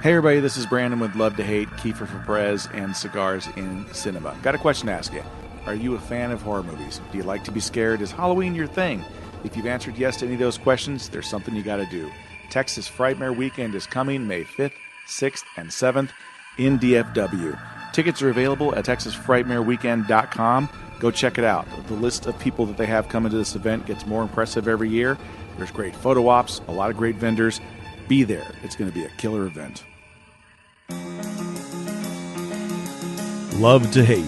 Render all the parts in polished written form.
Hey everybody, this is Brandon with Love to Hate, Kiefer for Perez, and Cigars in Cinema. Got a question to ask you. Are you a fan of horror movies? Do you like to be scared? Is Halloween your thing? If you've answered yes to any of those questions, there's something you got to do. Texas Frightmare Weekend is coming May 5th, 6th, and 7th in DFW. Tickets are available at TexasFrightmareWeekend.com. Go check it out. The list of people that they have coming to this event gets more impressive every year. There's great photo ops, a lot of great vendors. Be there. It's going to be a killer event. Love to Hate,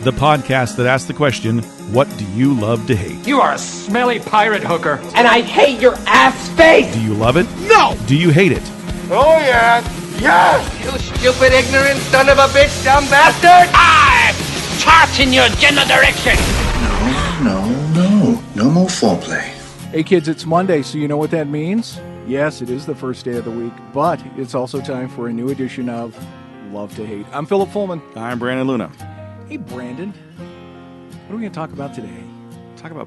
the podcast that asks the question, what do you love to hate? You are a smelly pirate hooker, and I hate your ass face! Do you love it? No! Do you hate it? Oh, yes! Yes! You stupid, ignorant son of a bitch, dumb bastard! I chart in your general direction! No more foreplay. Hey kids, it's Monday, so you know what that means? Yes, it is the first day of the week, but it's also time for a new edition of Love to Hate. I'm Philip Fullman. I'm Brandon Luna. Hey, Brandon. What are we going to talk about today? Talk about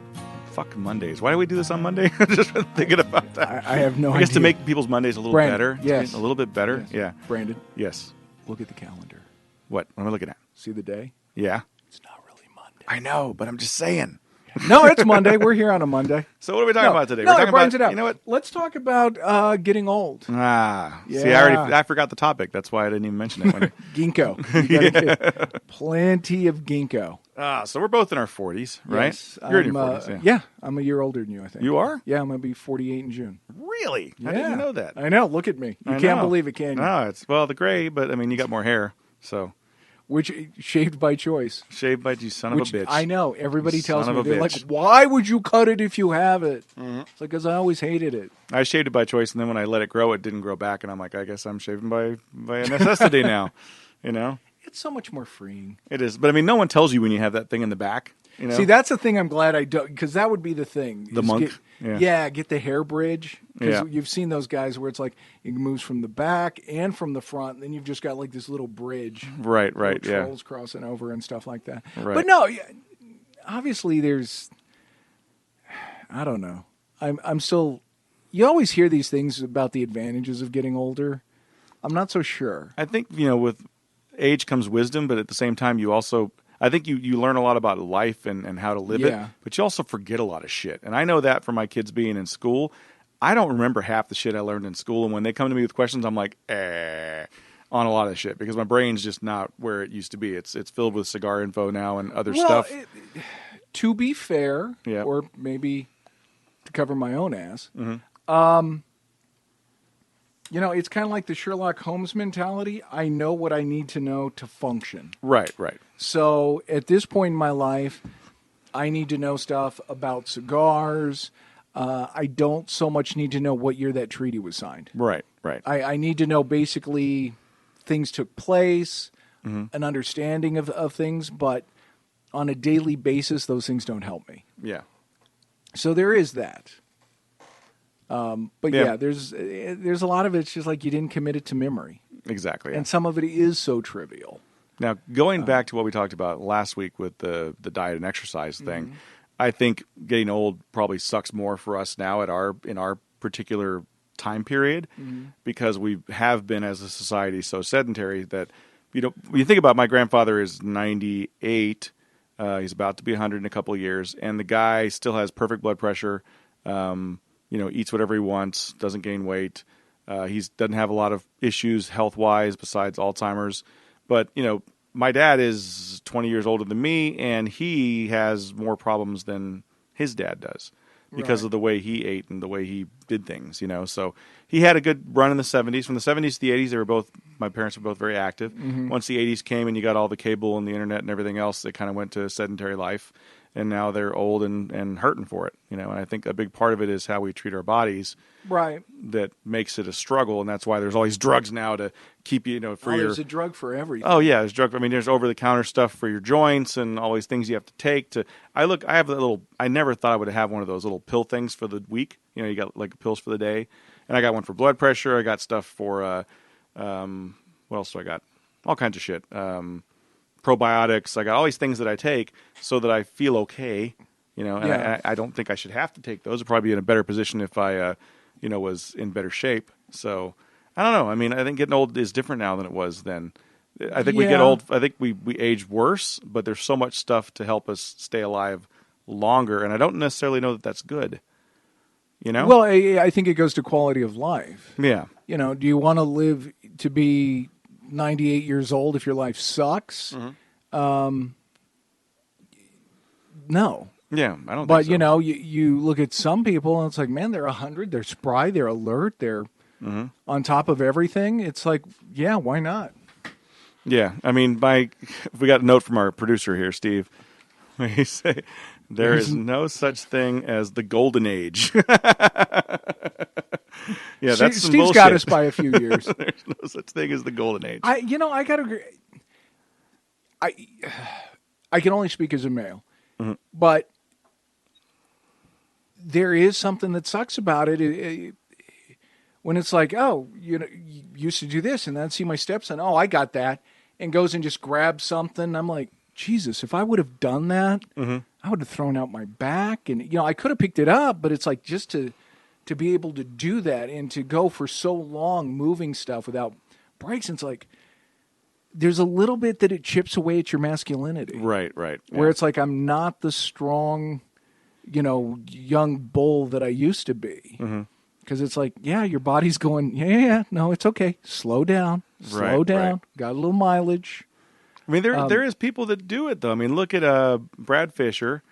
fucking Mondays. Why do we do this on Monday? I've just been thinking about that. I have no idea. I guess to make people's Mondays a little Brandon, better. yes. A little bit better. Yes. Yeah. Brandon. Yes. Look at the calendar. What am I looking at? See the day? Yeah. It's not really Monday. I know, but I'm just saying. No, it's Monday. We're here on a Monday. So what are we talking about today? No, We're talking brightens about, it out. you know what? Let's talk about getting old. See, Yeah. I forgot the topic. That's why I didn't even mention it. When Ginkgo. You gotta get plenty of ginkgo. so we're both in our 40s, right? Yes, You're in your 40s, yeah, I'm a year older than you, I think. You are? Yeah, I'm going to be 48 in June. Really? Yeah. I didn't know that. I know. Look at me. You I can't know. believe it, can you? No, it's, well, the gray, but I mean, you got more hair, so. Which, shaved by choice. Shaved by you son Which of a bitch. I know. Everybody You tells son me, of a they're bitch. like, why would you cut it if you have it? Mm-hmm. It's like, because I always hated it. I shaved it by choice, and then when I let it grow, it didn't grow back, and I'm like, I guess I'm shaving by a necessity now, you know? It's so much more freeing. It is, but I mean, no one tells you when you have that thing in the back, you know? See, that's the thing I'm glad I don't, because that would be the thing. The is monk? Get the hair bridge. Because Yeah. you've seen those guys where it's like, it moves from the back and from the front, and then you've just got like this little bridge. Right, Little yeah. trolls crossing over and stuff like that. Right. But no, obviously there's, I don't know. I'm still, you always hear these things about the advantages of getting older. I'm not so sure. I think, you know, with age comes wisdom, but at the same time, you also, I think you learn a lot about life and how to live it, but you also forget a lot of shit. And I know that from my kids being in school. I don't remember half the shit I learned in school, and when they come to me with questions, I'm like, on a lot of shit, because my brain's just not where it used to be. It's filled with cigar info now and other stuff. To be fair, Yeah. or maybe to cover my own ass, you know, it's kind of like the Sherlock Holmes mentality. I know what I need to know to function. Right. So at this point in my life, I need to know stuff about cigars. I don't so much need to know what year that treaty was signed. Right. I need to know basically things took place, an understanding of things, but on a daily basis, those things don't help me. Yeah. So there is that. But yeah, there's a lot of it's just like you didn't commit it to memory. Exactly. And some of it is so trivial. Now, going back to what we talked about last week with the diet and exercise thing, I think getting old probably sucks more for us now in our particular time period, because we have been as a society so sedentary that, you know, when you think about, my grandfather is 98, he's about to be 100 in a couple of years, and the guy still has perfect blood pressure, eats whatever he wants, doesn't gain weight, he doesn't have a lot of issues health-wise besides Alzheimer's, but, you know, my dad is 20 years older than me, and he has more problems than his dad does because of the way he ate and the way he did things, you know. So he had a good run in the 70s. From the 70s to the 80s, my parents were both very active. Once the 80s came and you got all the cable and the internet and everything else, they kind of went to sedentary life. And now they're old and hurting for it, you know. And I think a big part of it is how we treat our bodies. Right. That makes it a struggle, and that's why there's all these drugs now to keep you, for your... There's a drug for everything. Oh, yeah, there's drug. I mean, there's over-the-counter stuff for your joints and all these things you have to take. I have that little... I never thought I would have one of those little pill things for the week. You know, you got like pills for the day. And I got one for blood pressure. I got stuff for... what else do I got? All kinds of shit. Probiotics. I got all these things that I take so that I feel okay, you know, and I don't think I should have to take those. I'd probably be in a better position if I, was in better shape. So I don't know. I mean, I think getting old is different now than it was then. I think we get old. I think we age worse, but there's so much stuff to help us stay alive longer, and I don't necessarily know that that's good. You know? Well, I think it goes to quality of life. Yeah. You know, do you want to live to be 98 years old if your life sucks? No. Yeah, I don't But, think so. you know, you look at some people and it's like, man, they're 100, they're spry, they're alert, they're on top of everything. It's like, yeah, why not? Yeah, I mean, we got a note from our producer here, Steve. We say there is no such thing as the golden age. Yeah, that's some Steve's bullshit. got us by a few years. There's no such thing as the golden age. I got to agree. I can only speak as a male, but there is something that sucks about it. When it's like, oh, you used to do this, and then see my stepson. Oh, I got that, and goes and just grabs something. I'm like, Jesus, if I would have done that, I would have thrown out my back, and I could have picked it up, but it's like just to be able to do that and to go for so long moving stuff without breaks. And it's like there's a little bit that it chips away at your masculinity, Right. Where it's like I'm not the strong, young bull that I used to be. Because it's like, yeah, your body's going, no, it's okay. Slow down. Right. Got a little mileage. I mean, there is people that do it, though. I mean, look at Brad Fisher,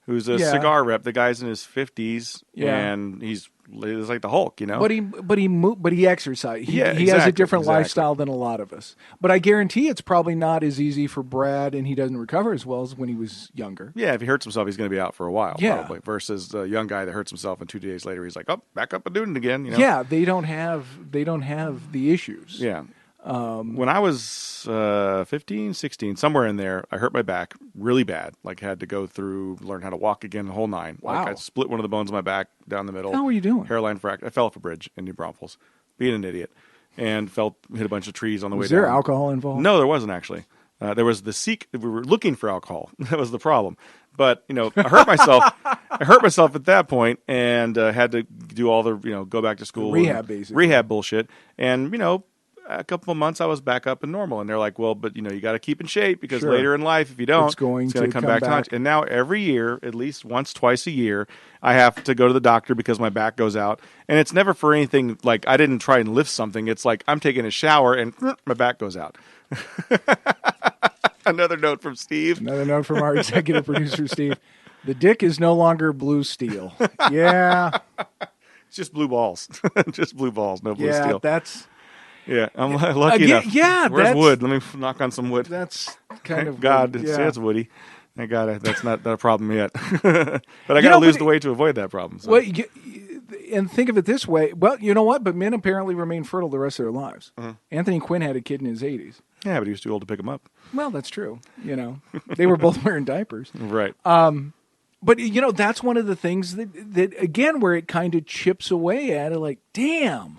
who's a cigar rep. The guy's in his 50s, and he's like the Hulk, But he exercises. He has a different lifestyle than a lot of us. But I guarantee it's probably not as easy for Brad, and he doesn't recover as well as when he was younger. Yeah, if he hurts himself, he's going to be out for a while, probably. Versus a young guy that hurts himself, and 2 days later, he's like, oh, back up and doing it again. Yeah, they don't have the issues. Yeah. When I was 15, 16, somewhere in there, I hurt my back really bad. Like, had to go through, learn how to walk again, the whole nine. Wow. Like, I split one of the bones in my back down the middle. How were you doing? Hairline fracture. I fell off a bridge in New Braunfels, being an idiot, and hit a bunch of trees on the way down. Was there alcohol involved? No, there wasn't actually. There was we were looking for alcohol. That was the problem. But I hurt myself. I hurt myself at that point, and had to do all the go back to school, rehab bullshit, and a couple of months I was back up and normal, and they're like, well, but you got to keep in shape because later in life, if you don't, it's going to come back to haunt you. And now every year, at least once, twice a year, I have to go to the doctor because my back goes out, and it's never for anything like I didn't try and lift something. It's like I'm taking a shower and my back goes out. Another note from Steve. Another note from our executive producer, Steve. The dick is no longer blue steel. Yeah. It's just blue balls. Just blue balls, no blue steel. Yeah, I'm lucky enough. Yeah, where's wood? Let me knock on some wood. That's kind of God. It's woody. Thank God that's not a problem yet. But I got to lose the weight to avoid that problem. So. Well, and think of it this way. Well, you know what? But men apparently remain fertile the rest of their lives. Anthony Quinn had a kid in his 80s. Yeah, but he was too old to pick him up. Well, that's true. They were both wearing diapers. Right. But that's one of the things that again, where it kind of chips away at it. Like, damn.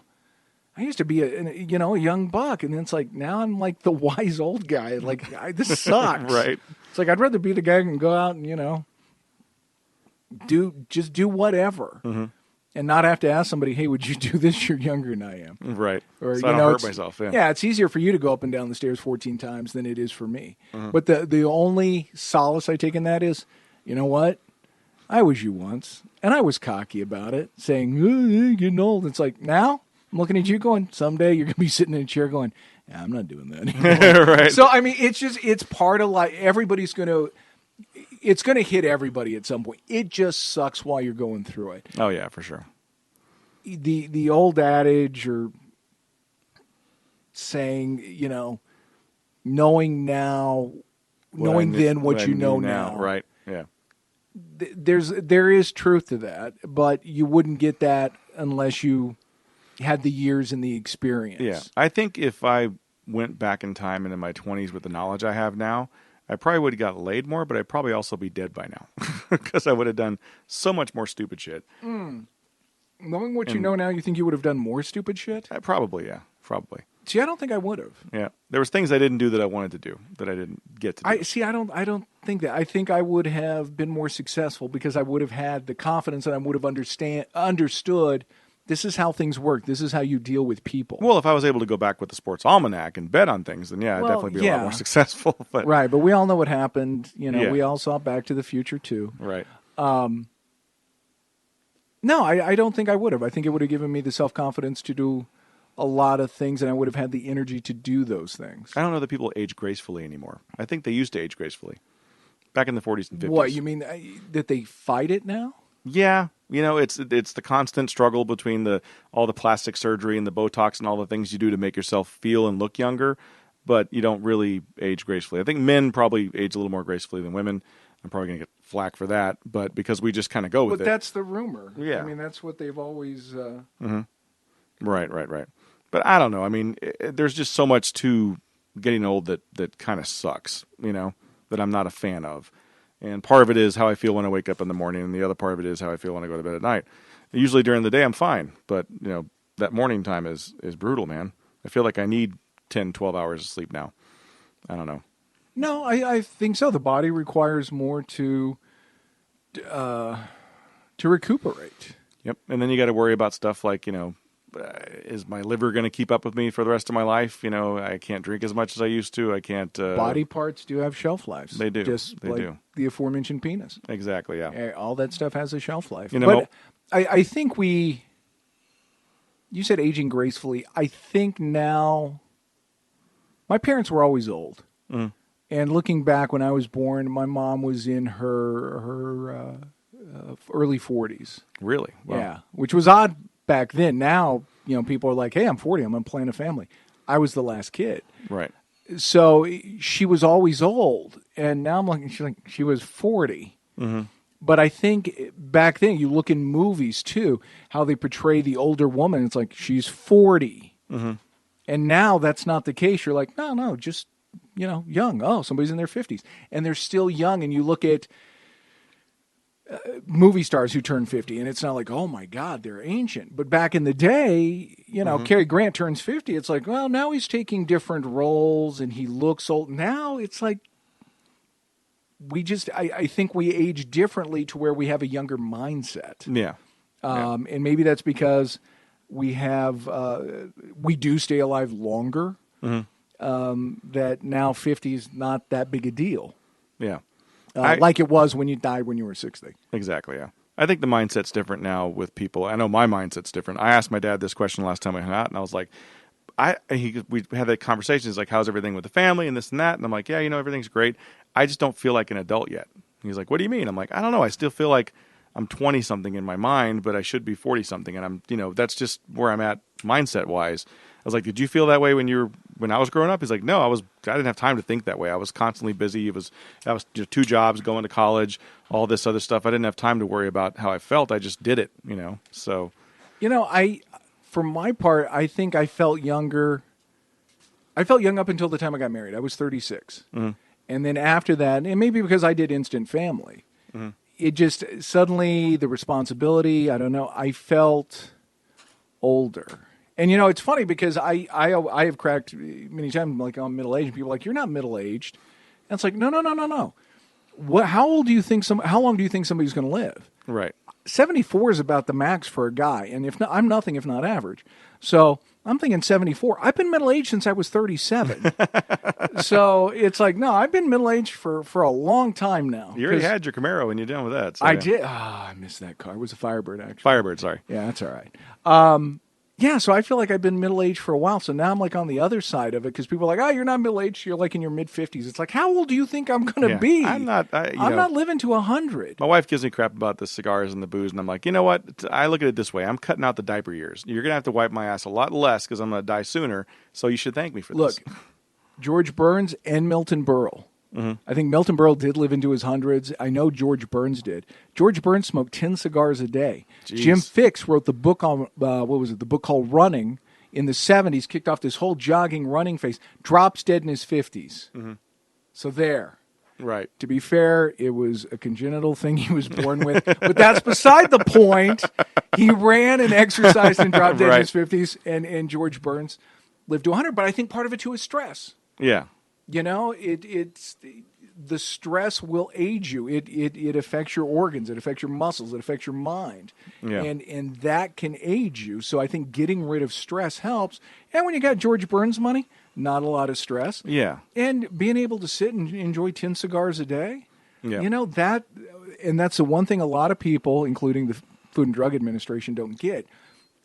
I used to be a young buck, and then it's like now I'm like the wise old guy. Like this sucks. Right. It's like I'd rather be the guy who can go out and do whatever, and not have to ask somebody, "Hey, would you do this? You're younger than I am." Right. Or so I don't hurt myself. Yeah, it's easier for you to go up and down the stairs 14 times than it is for me. But the only solace I take in that is, you know what? I was you once, and I was cocky about it, saying, you're getting old. It's like now. I'm looking at you going, someday you're going to be sitting in a chair going, yeah, I'm not doing that anymore. Right. So, I mean, it's part of life. It's going to hit everybody at some point. It just sucks while you're going through it. Oh, yeah, for sure. The old adage or saying, knowing now, knowing then what you know now. Right, yeah. There is truth to that, but you wouldn't get that unless you had the years and the experience. Yeah. I think if I went back in time and in my 20s with the knowledge I have now, I probably would have got laid more, but I'd probably also be dead by now because I would have done so much more stupid shit. Knowing what you know now, you think you would have done more stupid shit? Probably, yeah. Probably. See, I don't think I would have. Yeah. There was things I didn't do that I wanted to do that I didn't get to do. I don't think that. I think I would have been more successful because I would have had the confidence and I would have understood This is how things work. This is how you deal with people. Well, if I was able to go back with the sports almanac and bet on things, then yeah, I'd definitely be a lot more successful. But right, but we all know what happened. We all saw Back to the Future too. Right. No, I don't think I would have. I think it would have given me the self-confidence to do a lot of things, and I would have had the energy to do those things. I don't know that people age gracefully anymore. I think they used to age gracefully. Back in the 40s and 50s. What, you mean that they fight it now? Yeah. It's the constant struggle between all the plastic surgery and the Botox and all the things you do to make yourself feel and look younger, but you don't really age gracefully. I think men probably age a little more gracefully than women. I'm probably going to get flack for that, but because we just kind of go with it. But that's the rumor. Yeah. I mean, that's what they've always... Right. But I don't know. I mean, there's just so much to getting old that kind of sucks, that I'm not a fan of. And part of it is how I feel when I wake up in the morning, and the other part of it is how I feel when I go to bed at night. Usually during the day, I'm fine, but that morning time is brutal, man. I feel like I need 10, 12 hours of sleep now. I don't know. No, I think so. The body requires more to recuperate. Yep, and then you got to worry about stuff like is my liver going to keep up with me for the rest of my life? I can't drink as much as I used to. I can't. Body parts do have shelf lives. They do. Just they like do. The aforementioned penis. Exactly. Yeah. All that stuff has a shelf life. But I think you said aging gracefully. I think now, my parents were always old. Mm. And looking back when I was born, my mom was in her early 40s. Really? Wow. Yeah, which was odd back then. Now, people are like, hey, I'm 40. I'm going to plan a family. I was the last kid. Right. So she was always old. And now I'm looking, she was 40. Mm-hmm. But I think back then, you look in movies too, how they portray the older woman. It's like, she's 40. Mm-hmm. And now that's not the case. You're like, no, just, young. Oh, somebody's in their 50s. And they're still young. And you look at movie stars who turn 50, and it's not like, oh my God, they're ancient. But back in the day, Cary Grant turns 50. It's like, well, now he's taking different roles and he looks old. Now it's like, I think we age differently to where we have a younger mindset. Yeah. And maybe that's because we do stay alive longer. Mm-hmm. That now 50 is not that big a deal. Yeah. Like it was when you died when you were 60. Exactly, yeah. I think the mindset's different now with people. I know my mindset's different. I asked my dad this question last time we hung out, and I was like, we had that conversation. He's like, how's everything with the family and this and that? And I'm like, yeah, everything's great. I just don't feel like an adult yet. He's like, what do you mean? I'm like, I don't know. I still feel like I'm 20-something in my mind, but I should be 40-something. And I'm, that's just where I'm at mindset-wise. I was like, did you feel that way when I was growing up? He's like, no, I didn't have time to think that way. I was constantly busy. I was 2 jobs, going to college, all this other stuff. I didn't have time to worry about how I felt. I just did it, so. For my part, I think I felt younger. I felt young up until the time I got married. I was 36. Mm-hmm. And then after that, and maybe because I did instant family, mm-hmm. It just suddenly the responsibility, I don't know, I felt older. And, it's funny because I have cracked many times, like, I'm middle-aged, and people are like, you're not middle-aged. And it's like, no. How long do you think somebody's going to live? Right. 74 is about the max for a guy, and I'm nothing if not average. So I'm thinking 74. I've been middle-aged since I was 37. So it's like, no, I've been middle-aged for a long time now. You already had your Camaro and you're done with that. So I did. I missed that car. It was a Firebird, actually. Firebird, sorry. Yeah, that's all right. Yeah, so I feel like I've been middle-aged for a while. So now I'm like on the other side of it because people are like, oh, you're not middle-aged. You're like in your mid-50s. It's like, how old do you think I'm going to be? I'm not. I'm not living to 100. My wife gives me crap about the cigars and the booze, and I'm like, you know what? I look at it this way. I'm cutting out the diaper years. You're going to have to wipe my ass a lot less because I'm going to die sooner, so you should thank me for this. Look, George Burns and Milton Berle. Mm-hmm. I think Milton Berle did live into his hundreds. I know George Burns did. George Burns smoked 10 cigars a day. Jeez. Jim Fixx wrote the book on, the book called Running in the 70s, kicked off this whole jogging, running phase, drops dead in his 50s. Mm-hmm. So there. Right. To be fair, it was a congenital thing he was born with, but that's beside the point. He ran and exercised and dropped dead in his 50s, and George Burns lived to 100, but I think part of it too is stress. Yeah. You know, it's the stress will age you. It affects your organs. It affects your muscles. It affects your mind. Yeah. And that can age you. So I think getting rid of stress helps. And when you got George Burns money, not a lot of stress. Yeah. And being able to sit and enjoy 10 cigars a day, Yeah. you know, that's the one thing a lot of people, including the Food and Drug Administration, don't get.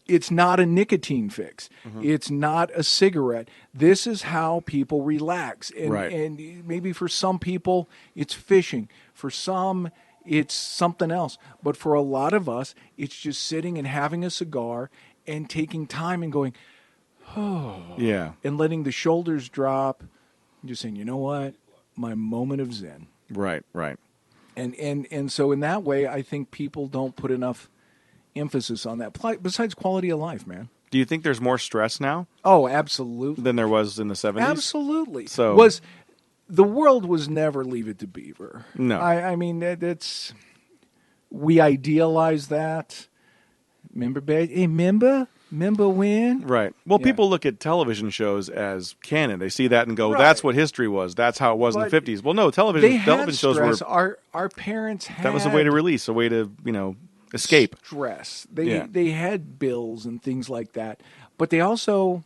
It's not a nicotine fix. It's not a cigarette. This is how people relax. And, Right. and maybe for some people, it's fishing. For some, it's something else. But for a lot of us, it's just sitting and having a cigar and taking time and going, Yeah. and letting the shoulders drop, and just saying, you know what? My moment of zen. Right. Right. And so in that way, I think people don't put enough emphasis on that. Besides quality of life, man. Do you think there's more stress now Oh, absolutely. than there was in the 70s? Absolutely. So The world was never Leave It to Beaver. No. I mean, we idealize that. Remember when? Right. Well, Yeah. people look at television shows as canon. They see that and go, Right. "That's what history was. That's how it was in But the 50s." Well, no, They television had shows stress. were Our parents had that was a way to release, a way to escape. stress. Yeah. They had bills and things like that, but they also,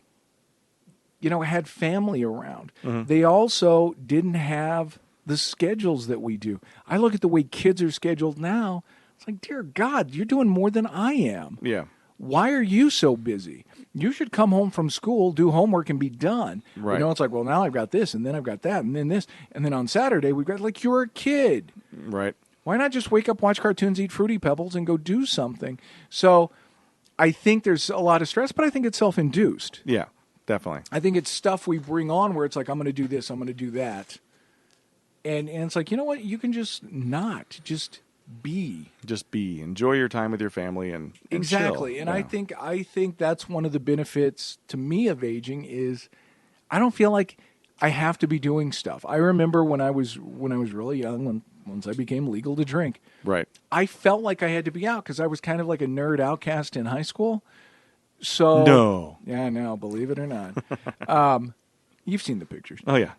had family around. Mm-hmm. They also didn't have the schedules that we do. I look at the way kids are scheduled now. It's like, dear God, you're doing more than I am. Yeah. Why are you so busy? You should come home from school, do homework, and be done. Right. It's like, well, now I've got this, and then I've got that, and then this, and then on Saturday we've got, like, you're a kid. Right. Why not just wake up, watch cartoons, eat Fruity Pebbles, and go do something? So I think there's a lot of stress, but I think it's self-induced. Yeah. Definitely. I think it's stuff we bring on where it's like, I'm going to do this, I'm going to do that. And it's like, you know what? You can just not. Just be. Just be. Enjoy your time with your family and Exactly. chill. And Yeah. I think that's one of the benefits to me of aging is I don't feel like I have to be doing stuff. I remember when I was really young, once I became legal to drink, Right. I felt like I had to be out because I was kind of like a nerd outcast in high school. So No. yeah, no, believe it or not, you've seen the pictures. Oh yeah.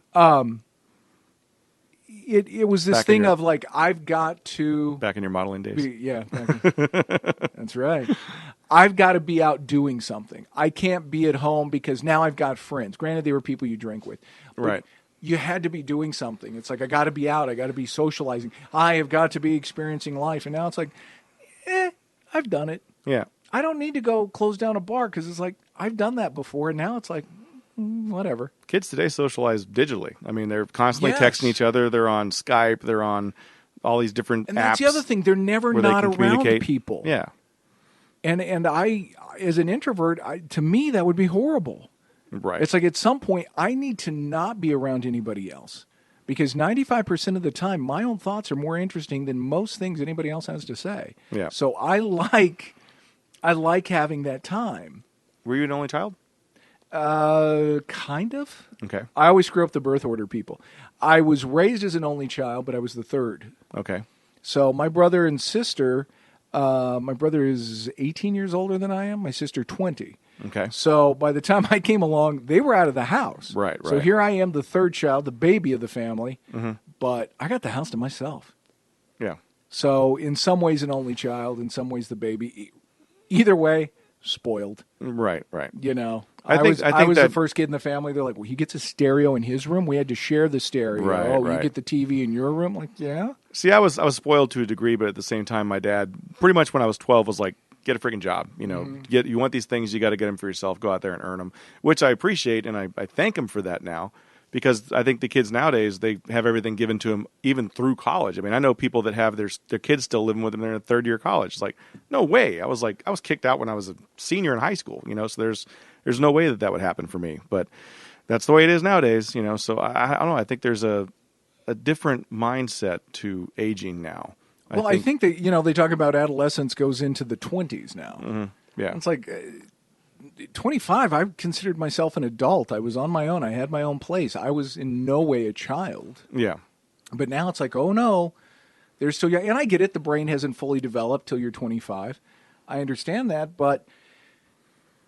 It was this Back in thing your- of like I've got to Back in your modeling days. That's right. I've got to be out doing something. I can't be at home because now I've got friends. Granted, they were people you drink with. But Right. You had to be doing something. It's like, I got to be out. I got to be socializing. I have got to be experiencing life. And now it's like, I've done it. Yeah. I don't need to go close down a bar because it's like, I've done that before. And now it's like, whatever. Kids today socialize digitally. I mean, they're constantly Yes. texting each other. They're on Skype. They're on all these different And apps. that's the other thing. They're never where they not can around communicate. people. Yeah. And I, as an introvert, to me, that would be horrible. Right. It's like at some point, I need to not be around anybody else because 95% of the time, my own thoughts are more interesting than most things anybody else has to say. Yeah. So I like having that time. Were you an only child? Kind of. Okay. I always screw up the birth order, people. I was raised as an only child, but I was the third. Okay. So my brother and sister, my brother is 18 years older than I am. My sister, 20. Okay. So by the time I came along, they were out of the house. Right, So right. here I am, the third child, the baby of the family, Mm-hmm. but I got the house to myself. Yeah. So in some ways, an only child, in some ways, the baby. Either way, spoiled. Right. Right. You know, I think I was the that- first kid in the family. They're like, well, he gets a stereo in his room. We had to share the stereo. Right, oh, you right. get the TV in your room. Like, yeah. See, I was spoiled to a degree, but at the same time, my dad, pretty much when I was 12, was like, "Get a freaking job. You know, Mm-hmm. you want these things, you got to get them for yourself. Go out there and earn them," which I appreciate, and I thank him for that now, because I think the kids nowadays, they have everything given to them even through college. I mean, I know people that have their kids still living with them. They're in third year college. It's like, no way. I was kicked out when I was a senior in high school. You know, so there's no way that would happen for me. But that's the way it is nowadays. You know, so I don't know. I think there's a different mindset to aging now. Well, I think that, they talk about adolescence goes into the 20s now. Yeah. It's like 25, I considered myself an adult. I was on my own. I had my own place. I was in no way a child. Yeah. But now it's like, oh, no, they're still young. And I get it. The brain hasn't fully developed till you're 25. I understand that. But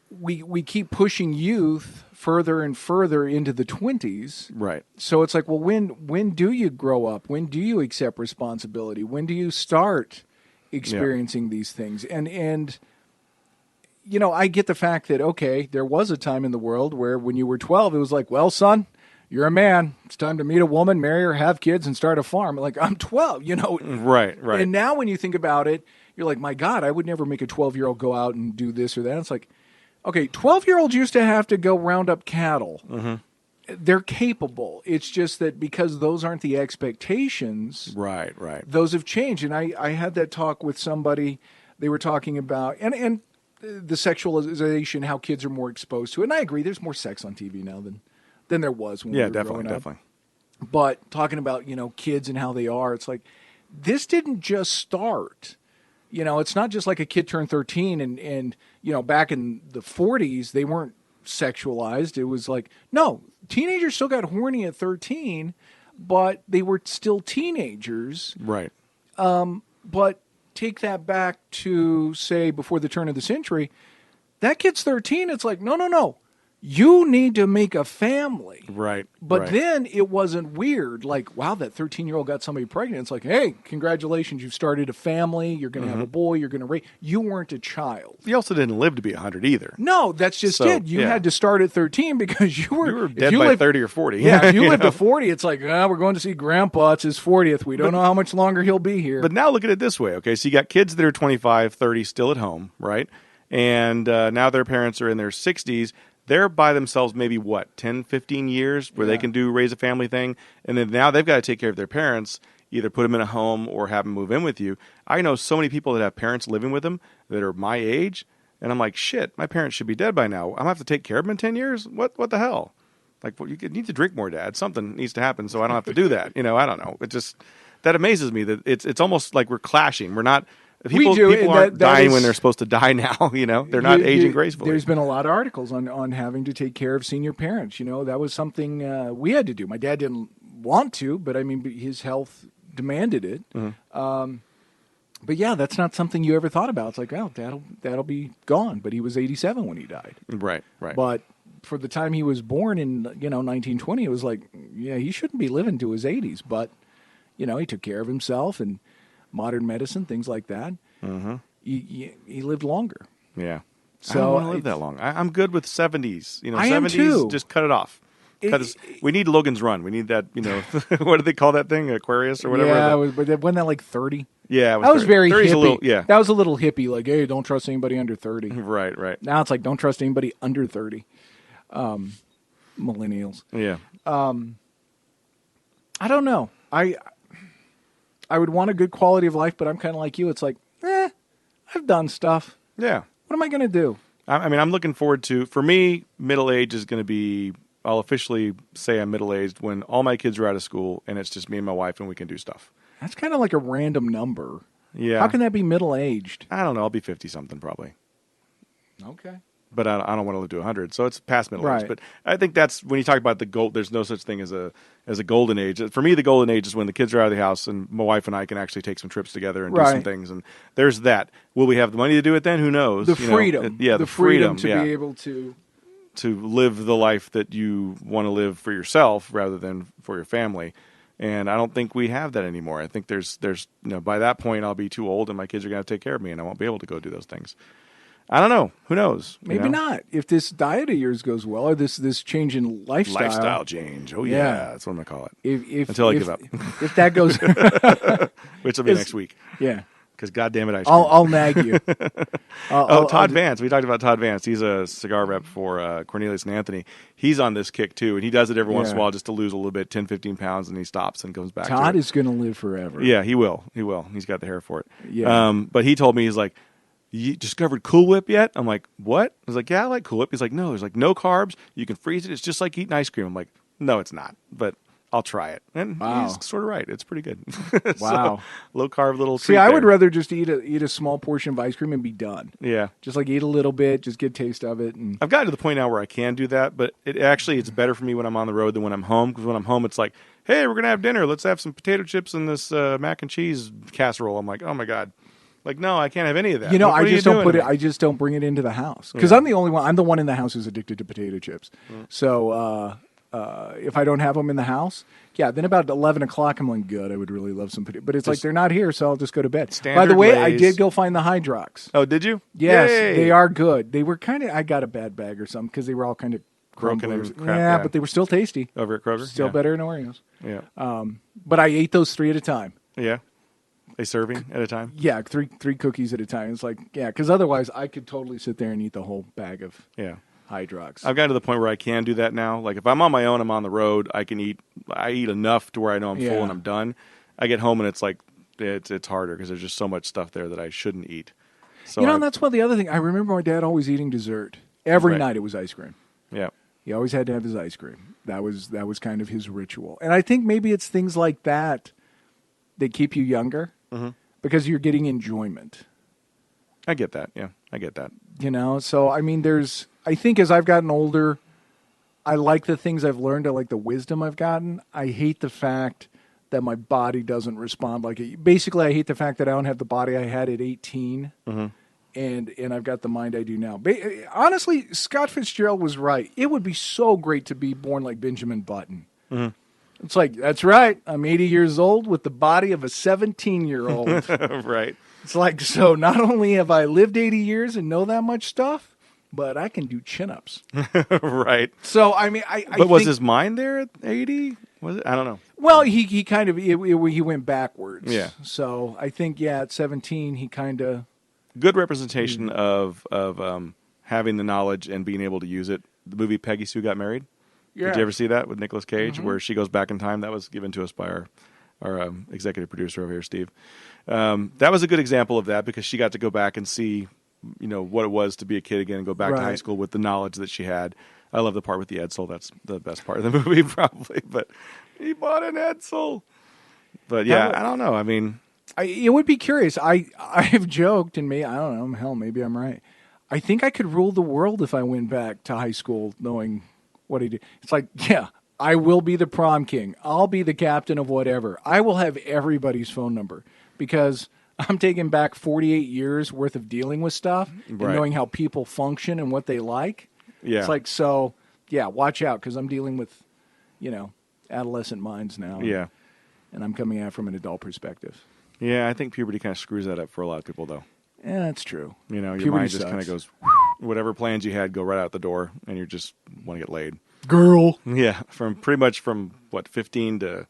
we keep pushing youth further and further into the 20s. Right. So it's like, well, when do you grow up? When do you accept responsibility? When do you start experiencing these things? And you know, I get the fact that, okay, there was a time in the world where when you were 12, it was like, well, son, you're a man. It's time to meet a woman, marry her, have kids, and start a farm. Like, I'm 12, you know. Right. And now when you think about it, you're like, my God, I would never make a 12-year-old go out and do this or that. It's like, okay, 12-year-olds used to have to go round up cattle. Mm-hmm. They're capable. It's just that because those aren't the expectations, Right. those have changed. And I had that talk with somebody. They were talking about, and the sexualization, how kids are more exposed to it. And I agree, there's more sex on TV now than there was when we were growing up. Definitely. But talking about, you know, kids and how they are, it's like, this didn't just start. You know, it's not just like a kid turned 13 and you know, back in the 40s, they weren't sexualized. It was like, no, teenagers still got horny at 13, but they were still teenagers. Right. But take that back to, say, before the turn of the century, that kid's 13. It's like, no. You need to make a family. Right. But then it wasn't weird. Like, wow, that 13-year-old got somebody pregnant. It's like, hey, congratulations, you've started a family. You're going to have a boy. You're going to raise. You weren't a child. You also didn't live to be 100 either. No, that's just it. You had to start at 13 because you were dead by 30 or 40. Yeah, if you lived to 40, it's like, we're going to see Grandpa. It's his 40th. We don't know how much longer he'll be here. But now look at it this way, okay? So you got kids that are 25, 30 still at home, right? And now their parents are in their 60s. They're by themselves maybe, 10, 15 years where they can raise a family thing. And then now they've got to take care of their parents, either put them in a home or have them move in with you. I know so many people that have parents living with them that are my age. And I'm like, shit, my parents should be dead by now. I'm going to have to take care of them in 10 years? What the hell? Like, well, you need to drink more, Dad. Something needs to happen so I don't have to do that. You know, I don't know. It just, that amazes me that it's almost like we're clashing. We're not... People aren't dying when they're supposed to die now, you know? They're not aging gracefully. There's been a lot of articles on having to take care of senior parents. You know, that was something we had to do. My dad didn't want to, but I mean, his health demanded it. Mm-hmm. But yeah, that's not something you ever thought about. It's like, oh, that'll be gone. But he was 87 when he died. Right. But for the time he was born in, 1920, it was like, yeah, he shouldn't be living to his 80s. But, you know, he took care of himself and modern medicine, things like that. Mm-hmm. He lived longer. Yeah. So I don't want to live that long. I'm good with 70s. You know, I 70s, am too. Just cut it off. We need Logan's Run. We need that, you know, what do they call that thing? Aquarius or whatever? Yeah, wasn't that like 30? Yeah, that was very hippie. That was a little hippie, like, hey, don't trust anybody under 30. Right. Now it's like, don't trust anybody under 30. Millennials. Yeah. I don't know. I would want a good quality of life, but I'm kind of like you. It's like, I've done stuff. Yeah. What am I going to do? I mean, I'm looking forward to, for me, middle age is going to be, I'll officially say I'm middle-aged when all my kids are out of school and it's just me and my wife and we can do stuff. That's kind of like a random number. Yeah. How can that be middle-aged? I don't know. I'll be 50-something probably. Okay. But I don't want to live to 100, so it's past middle age. Right. But I think that's, when you talk about the gold, there's no such thing as a golden age. For me, the golden age is when the kids are out of the house and my wife and I can actually take some trips together and do some things. And there's that. Will we have the money to do it then? Who knows? The freedom. The freedom to be able to live the life that you want to live for yourself rather than for your family. And I don't think we have that anymore. I think there's by that point I'll be too old and my kids are going to take care of me and I won't be able to go do those things. I don't know. Who knows? Maybe not. If this diet of yours goes well, or this change in lifestyle. Lifestyle change. Oh, yeah. That's what I'm going to call it. Until I give up. If that goes... Which will be next week. Yeah. Because goddamn it, ice cream. I'll nag you. Todd Vance. We talked about Todd Vance. He's a cigar rep for Cornelius and Anthony. He's on this kick, too. And he does it every once in a while just to lose a little bit, 10, 15 pounds, and he stops and comes back Todd to it. is going to live forever. Yeah, he will. He will. He's got the hair for it. Yeah. But he told me, he's like, you discovered Cool Whip yet? I'm like, what? I was like, yeah, I like Cool Whip. He's like, no, there's like no carbs. You can freeze it. It's just like eating ice cream. I'm like, no, it's not. But I'll try it. And he's sort of right. It's pretty good. Wow. So, low carb little treat. See, I would rather just eat a small portion of ice cream and be done. Yeah. Just like eat a little bit, just get a taste of it. And I've gotten to the point now where I can do that, but it's better for me when I'm on the road than when I'm home. Because when I'm home, it's like, hey, we're going to have dinner. Let's have some potato chips and this mac and cheese casserole. I'm like, oh my God. Like, no, I can't have any of that. You know, What I are you just don't doing put to it. me? I just don't bring it into the house because I'm the only one. I'm the one in the house who's addicted to potato chips. So if I don't have them in the house, then about 11 o'clock, I'm like, good. I would really love some potato, but it's like they're not here, so I'll just go to bed. By the Standard way, I Lay's. did go find the Hydrox. Oh, did you? Yes, Yay! they are good. They were kind of. I got a bad bag or something because they were all kind of Broken and crumblers. crap, yeah, yeah. but they were still tasty. Over at Kroger? Still Yeah. better than Oreos. Yeah. But I ate those 3 at a time. Yeah. A serving at a time? Yeah, three cookies at a time. It's like, because otherwise I could totally sit there and eat the whole bag of Yeah. Hydrox. I've gotten to the point where I can do that now. Like, if I'm on my own, I'm on the road, I eat enough to where I know I'm full Yeah. and I'm done. I get home and it's like, it's harder because there's just so much stuff there that I shouldn't eat. So and that's one of the other thing. I remember my dad always eating dessert. Every Right. night it was ice cream. Yeah. He always had to have his ice cream. That was kind of his ritual. And I think maybe it's things like that keep you younger because you're getting enjoyment. I get that. Yeah. I get that. You know? So, I mean, I think as I've gotten older, I like the things I've learned. I like the wisdom I've gotten. I hate the fact that my body doesn't respond like it. Basically, I hate the fact that I don't have the body I had at 18. And I've got the mind I do now. Honestly, Scott Fitzgerald was right. It would be so great to be born like Benjamin Button. It's like, that's right. I'm 80 years old with the body of a 17-year-old. Right. It's like, so not only have I lived 80 years and know that much stuff, but I can do chin-ups. Right. So, I mean, I But was think, his mind there at 80? Was it? I don't know. well, he kind of, he went backwards. Yeah. So I think, at 17, he kind of, Good representation of having the knowledge and being able to use it. The movie Peggy Sue Got Married. yeah. Did you ever see that with Nicolas Cage, where she goes back in time? That was given to us by our executive producer over here, Steve. That was a good example of that because she got to go back and see, what it was to be a kid again and go back to high Right. school with the knowledge that she had. I love the part with the Edsel. That's the best part of the movie, probably. But he bought an Edsel. But yeah, I don't know. I mean, It would be curious. I've joked, and I don't know, hell, maybe I'm right. I think I could rule the world if I went back to high school knowing what he did. It's like, yeah, I will be the prom king. I'll be the captain of whatever. I will have everybody's phone number because I'm taking back 48 years worth of dealing with stuff and Right. knowing how people function and what they like. yeah. It's like, so, yeah, watch out because I'm dealing with, adolescent minds now. Yeah. And I'm coming at it from an adult perspective. Yeah, I think puberty kind of screws that up for a lot of people, though. Yeah, that's true. Your Puberty mind just sucks. kind of goes, whatever plans you had go right out the door, and you just want to get laid. Girl. Yeah, pretty much from 15 to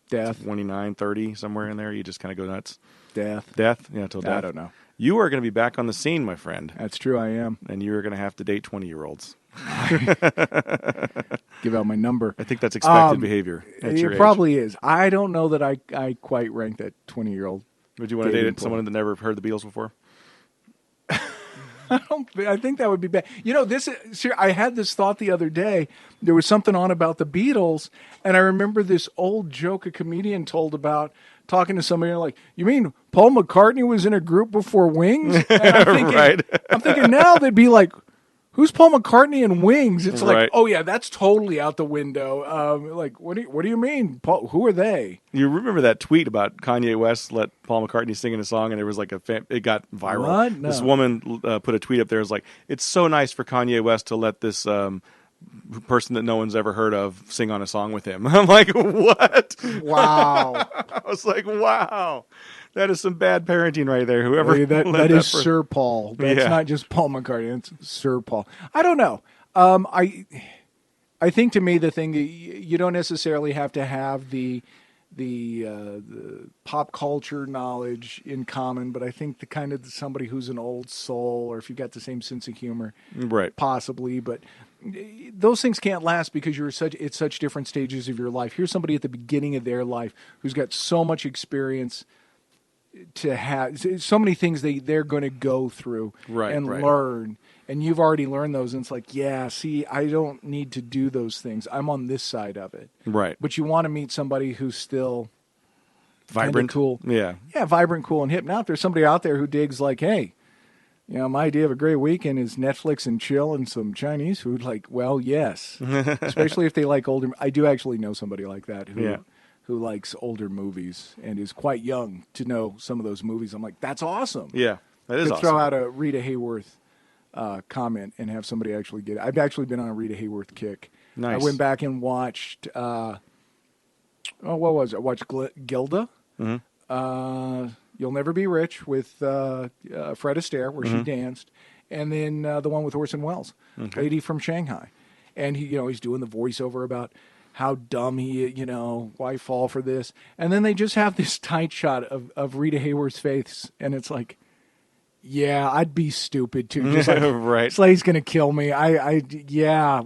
Death. 29, 30, somewhere in there, you just kind of go nuts. Death. Death? Yeah, till death. I don't know. You are going to be back on the scene, my friend, That's true, I am. and you are going to have to date 20-year-olds. Give out my number. I think that's expected behavior at your It age. probably is. I don't know that I quite rank that 20-year-old. Would you want to date dating pool. someone that never heard the Beatles before? I think that would be bad. I had this thought the other day. There was something on about the Beatles, and I remember this old joke a comedian told about talking to somebody like, you mean Paul McCartney was in a group before Wings? And I'm thinking, Right. I'm thinking now they'd be like, who's Paul McCartney and Wings? It's like, Right. oh yeah, that's totally out the window. Like, what do you mean? Paul, who are they? You remember that tweet about Kanye West let Paul McCartney sing in a song, and there was like it got viral. What? No. This woman put a tweet up there. It was like, it's so nice for Kanye West to let this person that no one's ever heard of sing on a song with him. I'm like, what? Wow. I was like, wow, that is some bad parenting right there. Whoever That let is person- Sir Paul. That's Yeah. not just Paul McCartney. It's Sir Paul. I don't know. I think to me the thing you don't necessarily have to have the pop culture knowledge in common, but I think the kind of somebody who's an old soul, or if you've got the same sense of humor, Right. possibly. But those things can't last because you're at such different stages of your life. Here's somebody at the beginning of their life who's got so much experience to have so many things they're going to go through Right, and right. learn, and you've already learned those, and it's like, yeah, see, I don't need to do those things. I'm on this side of it. Right. But you want to meet somebody who's still kinda Vibrant. cool. Yeah. Yeah, vibrant, cool, and hip. Now, if there's somebody out there who digs like, hey, my idea of a great weekend is Netflix and chill and some Chinese food, like, well, yes. Especially if they like older. I do actually know somebody like that who Yeah. who likes older movies and is quite young to know some of those movies. I'm like, that's awesome. Yeah, that is Could awesome. throw out a Rita Hayworth comment and have somebody actually get it. I've actually been on a Rita Hayworth kick. Nice. I went back and watched, what was it? I watched Gilda. You'll Never Be Rich with Fred Astaire, where she danced. And then the one with Orson Welles, Lady from Shanghai. And he's doing the voiceover about how dumb why fall for this. And then they just have this tight shot of Rita Hayworth's face. And it's like, yeah, I'd be stupid too. Just like, right. Slay's going to kill me. Whatever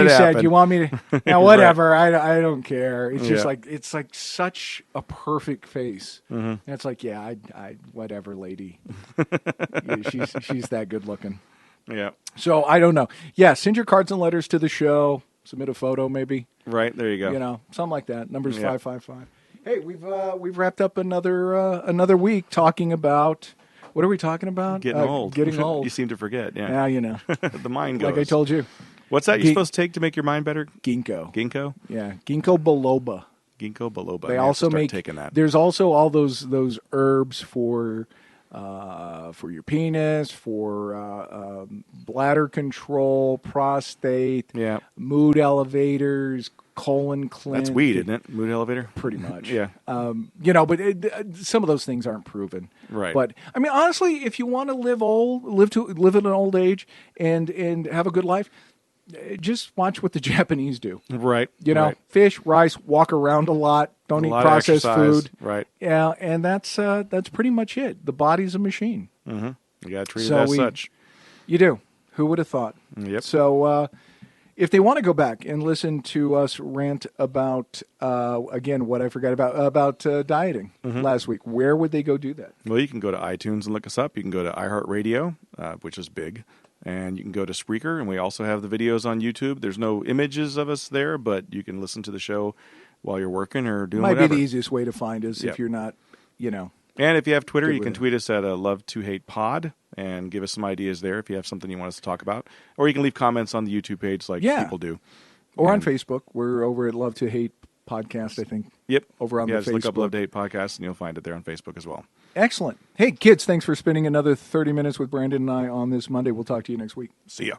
you said, happen. you want me to, now whatever. I don't care. It's just like, it's like such a perfect face. And it's like, yeah, I whatever, lady. Yeah, she's that good looking. Yeah. So I don't know. Yeah, send your cards and letters to the show. Submit a photo, maybe. Right, there you go. Something like that. Numbers 555. Hey, we've wrapped up another week talking about, what are we talking about? Getting old. Getting old. You seem to forget. Yeah. Yeah, The mind goes. like I told you. What's that you're supposed to take to make your mind better? Ginkgo. Ginkgo. Yeah, ginkgo biloba. Ginkgo biloba. They I also have to start make. taking that. There's also all those herbs for your penis, for bladder control, prostate, mood elevators, colon cleanse. That's weed, isn't it? Mood elevator. Pretty much. Yeah. But some of those things aren't proven. Right. But I mean, honestly, if you want to live at an old age and have a good life, just watch what the Japanese do. Right. Fish, rice, walk around a lot, don't eat processed food. Right. Yeah, and that's pretty much it. The body's a machine. Mm-hmm. You got to treat it as such. You do. Who would have thought? Yep. So if they want to go back and listen to us rant about, again, what I forgot about dieting last week, where would they go do that? Well, you can go to iTunes and look us up. You can go to iHeartRadio, which is big. And you can go to Spreaker, and we also have the videos on YouTube. There's no images of us there, but you can listen to the show while you're working or doing whatever. Might be the easiest way to find us if you're not, And if you have Twitter, you can tweet us at Love to Hate Pod and give us some ideas there if you have something you want us to talk about. Or you can leave comments on the YouTube page like people do. Or on Facebook. We're over at Love to Hate Podcast, I think. Yep. Over on the Facebook. Just look up Love to Hate Podcast, and you'll find it there on Facebook as well. Excellent. Hey, kids, thanks for spending another 30 minutes with Brandon and I on this Monday. We'll talk to you next week. See ya.